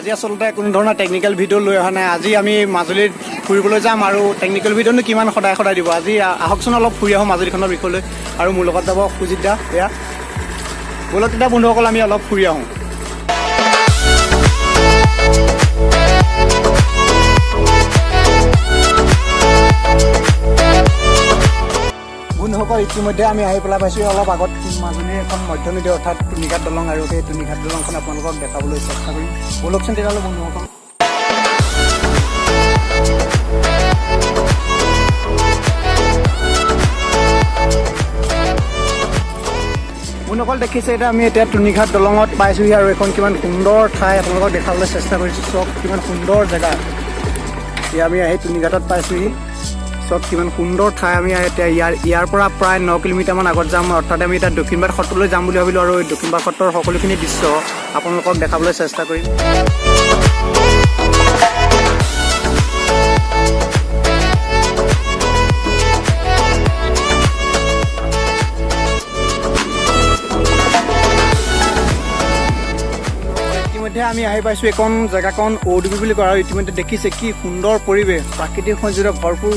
আজি আসলতে কোনো ধৰণৰ টেকনিক্যাল ভিডিঅ' লৈ অহা নাই। আজি আমি মাজুলীত ফুৰিবলৈ যাম আৰু টেকনিক্যাল ভিডিঅ'নো কিমান সদায় সদায় দিব। আজি আহকচোন অলপ ফুৰি আহোঁ মাজুলীখনৰ বিষয়লৈ। আৰু মোৰ লগত যাব সুজিত দা। এয়া ব'লক তেতিয়া বন্ধুসকল আমি অলপ ফুৰি আহোঁ। বন্ধুসকল ইতিমধ্যে আমি আহি পেলাই পাইছোঁ অলপ আগত মাজুলীৰ এখন মধ্যনদী অৰ্থাৎ তুনিঘাট দলং, আৰু সেই তুনিঘাট দলংখন আপোনালোকক দেখাবলৈ চেষ্টা কৰিম। ব'লকচোন তেতিয়াহ'লে বন্ধুসকল। বন্ধুসকল দেখিছে এতিয়া আমি তুনিঘাট দলঙত পাইছোঁহি, আৰু এখন কিমান সুন্দৰ ঠাই আপোনালোকক দেখাবলৈ চেষ্টা কৰিছোঁ। চক কিমান সুন্দৰ জেগা। এতিয়া আমি আহি তুনিঘাটত পাইছোঁহি। চক কিমান সুন্দৰ ঠাই। আমি এতিয়া ইয়াৰ পৰা প্ৰায় 9 কিলোমিটাৰমান আগত যাম, অৰ্থাৎ আমি এতিয়া দক্ষিণবাট সত্ৰলৈ যাম বুলি ভাবিলোঁ, আৰু দক্ষিণবাট সত্ৰৰ সকলোখিনি দৃশ্য আপোনালোকক দেখাবলৈ চেষ্টা কৰিম। ইতিমধ্যে আমি আহি পাইছোঁ এইখন জেগাকণ ঔডুবি বুলি কয়, আৰু ইতিমধ্যে দেখিছে কি সুন্দৰ পৰিৱেশ, প্ৰাকৃতিক সৌন্দৰ্যৰে ভৰপূৰ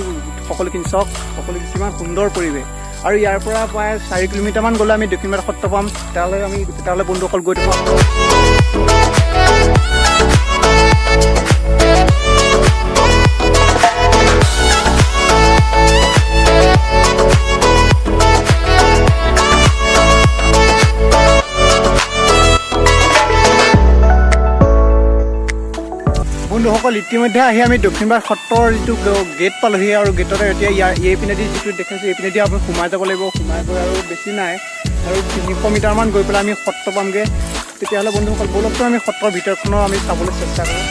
সকলোখিনি চক, সকলোখিনি কিমান সুন্দৰ পৰিৱেশ। আৰু ইয়াৰ পৰা প্ৰায় 4 কিলোমিটাৰমান গ'লে আমি দক্ষিণবাট সত্ৰ পাম। তেতিয়াহ'লে বন্ধুসকল গৈ থাকক। বন্ধুসকল ইতিমধ্যে আহি আমি দক্ষিণবাট সত্ৰৰ যিটো গেট পালোহি, আৰু গেটতে এতিয়া এইপিনেদি যিটো দেখাইছোঁ এইপিনেদি আপুনি সোমাই যাব লাগিব। সোমাই গৈ আৰু বেছি নাই, আৰু 300 মিটাৰমান গৈ পেলাই আমি সত্ৰ পামগৈ। তেতিয়াহ'লে বন্ধুসকল ব'লকচোন আমি সত্ৰৰ ভিতৰখনো আমি চাবলৈ চেষ্টা কৰোঁ।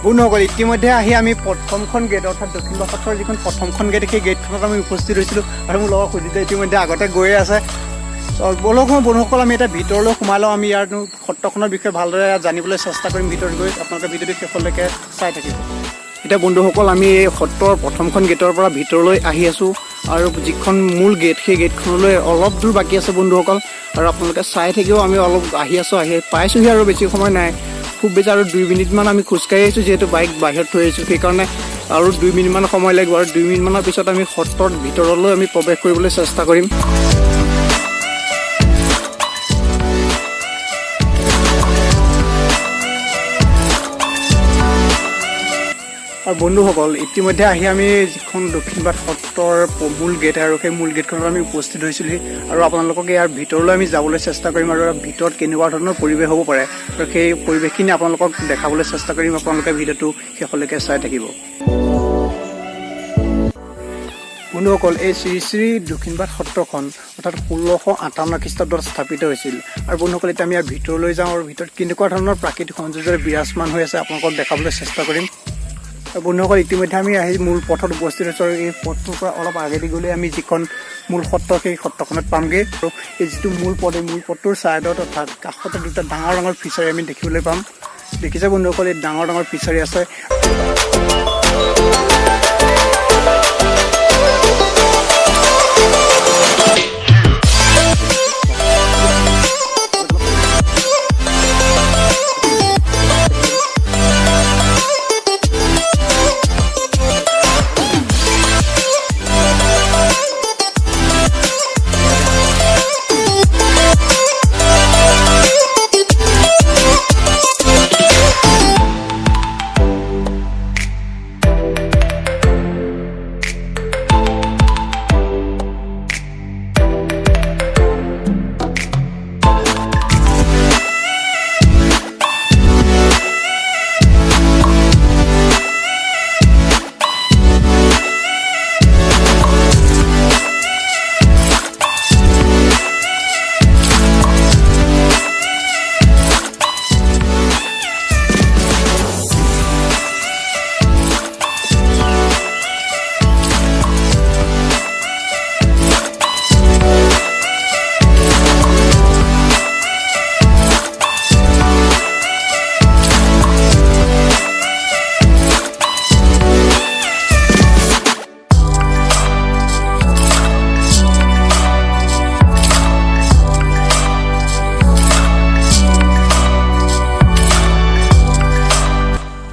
বন্ধুসকল ইতিমধ্যে আহি আমি প্ৰথমখন গেট, অৰ্থাৎ দক্ষিণবাট সত্ৰৰ যিখন প্ৰথমখন গেট, সেই গেটখনত আমি উপস্থিত হৈছিলোঁ, আৰু মোৰ লগত সুজিত ইতিমধ্যে আগতে গৈয়ে আছে। বন্ধুসকল আমি এতিয়া ভিতৰলৈ সোমাই লওঁ। আমি ইয়াৰ সত্ৰখনৰ বিষয়ে ভালদৰে জানিবলৈ চেষ্টা কৰিম ভিতৰত গৈ। আপোনালোকে ভিডিঅ'টো শেষলৈকে চাই থাকিব। এতিয়া বন্ধুসকল আমি এই সত্ৰৰ প্ৰথমখন গেটৰ পৰা ভিতৰলৈ আহি আছোঁ, আৰু যিখন মূল গেট সেই গেটখনলৈ অলপ দূৰ বাকী আছে বন্ধুসকল, আৰু আপোনালোকে চাই থাকিও আমি অলপ আহি পাইছোঁহি, আৰু বেছি সময় নাই। খুব বেছি আৰু 2 মিনিটমান আমি খোজকাঢ়ি আহিছোঁ, যিহেতু বাইক বাহিৰত থৈ আহিছোঁ, সেইকাৰণে আৰু 2 মিনিটমান সময় লাগিব, আৰু 2 মিনিটমানৰ পিছত আমি সত্ৰৰ ভিতৰলৈ আমি প্ৰৱেশ কৰিবলৈ চেষ্টা কৰিম। আৰু বন্ধুসকল ইতিমধ্যে আহি আমি যিখন দক্ষিণবাট সত্ৰৰ মূল গেট, আৰু সেই মূল গেটখনত আমি উপস্থিত হৈছিলোঁ, আৰু আপোনালোকক ইয়াৰ ভিতৰলৈ আমি যাবলৈ চেষ্টা কৰিম, আৰু ভিতৰত কেনেকুৱা ধৰণৰ পৰিৱেশ হ'ব পাৰে, আৰু সেই পৰিৱেশখিনি আপোনালোকক দেখাবলৈ চেষ্টা কৰিম। আপোনালোকে ভিডিঅ'টো শেষলৈকে চাই থাকিব। বন্ধুসকল এই শ্ৰী শ্ৰী দক্ষিণবাট সত্ৰখন অৰ্থাৎ 1658 খ্ৰীষ্টাব্দত স্থাপিত হৈছিল। আৰু বন্ধুসকল এতিয়া আমি ইয়াৰ ভিতৰলৈ যাওঁ, আৰু ভিতৰত কেনেকুৱা ধৰণৰ প্ৰাকৃতিক সৌন্দৰ্যৰে বিৰাজমান হৈ আছে আপোনালোকক দেখাবলৈ চেষ্টা কৰিম। বন্ধুসকল ইতিমধ্যে আমি আহি মূল পথত উপস্থিত হৈছোঁ, আৰু এই পথটোৰ পৰা অলপ আগেদি গ'লে আমি যিখন মূল সত্ৰ সেই সত্ৰখনত পামগৈ। আৰু এই যিটো মূল পথ, এই মূল পথটোৰ ছাইডত অৰ্থাৎ কাষতে দুটা ডাঙৰ ডাঙৰ ফিচাৰী আমি দেখিবলৈ পাম। দেখিছে বন্ধুসকল এই ডাঙৰ ডাঙৰ ফিচাৰী আছে।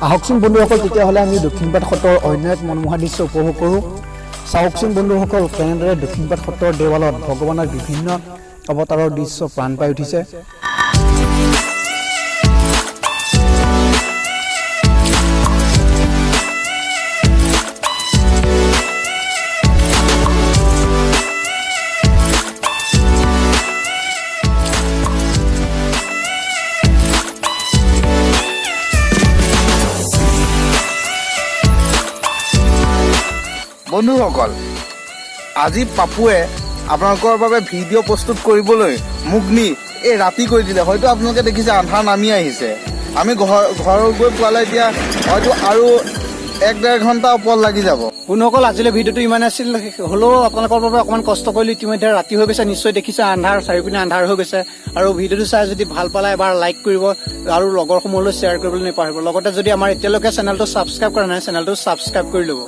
আহকচোন বন্ধুসকল তেতিয়াহ'লে আমি দক্ষিণপাট সত্ৰৰ অন্য এক মনোমোহা দৃশ্য উপভোগ কৰোঁ। চাওকচোন বন্ধুসকল কেনেদৰে দক্ষিণপাট সত্ৰৰ দেৱালত ভগৱানৰ বিভিন্ন অৱতাৰৰ দৃশ্য প্ৰাণ পাই উঠিছে। বন্ধুসকল, আজি পাপুৱে আপোনালোকৰ বাবে ভিডিঅ' প্ৰস্তুত কৰিবলৈ মোক নি এই ৰাতি কৰি দিলে। হয়তো আপোনালোকে দেখিছে আন্ধাৰ নামি আহিছে। আমি ঘৰ গৈ পোৱালে এতিয়া হয়তো আৰু 1-1.5 ঘণ্টা ওপৰত লাগি যাব। বন্ধুসকল, আজিলৈ ভিডিঅ'টো ইমান আছিল। হ'লেও আপোনালোকৰ বাবে অকণমান কষ্ট কৰিলোঁ। ইতিমধ্যে ৰাতি হৈ গৈছে, নিশ্চয় দেখিছে আন্ধাৰ, চাৰিওপিনে আন্ধাৰ হৈ গৈছে। আৰু ভিডিঅ'টো চাই যদি ভাল পালে এবাৰ লাইক কৰিব আৰু লগৰসমূহলৈ শ্বেয়াৰ কৰিবলৈ নাপাহৰিব। লগতে যদি আমাৰ এতিয়ালৈকে চেনেলটো ছাবস্ক্ৰাইব কৰা নাই, চেনেলটো ছাবস্ক্ৰাইব কৰি ল'ব।